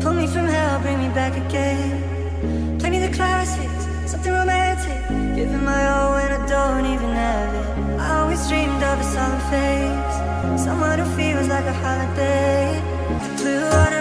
Pull me from hell, bring me back again. Play me the classics, something romantic. Giving my all when I don't even have it. I always dreamed of a solid face, someone who feels like a holiday. Blue water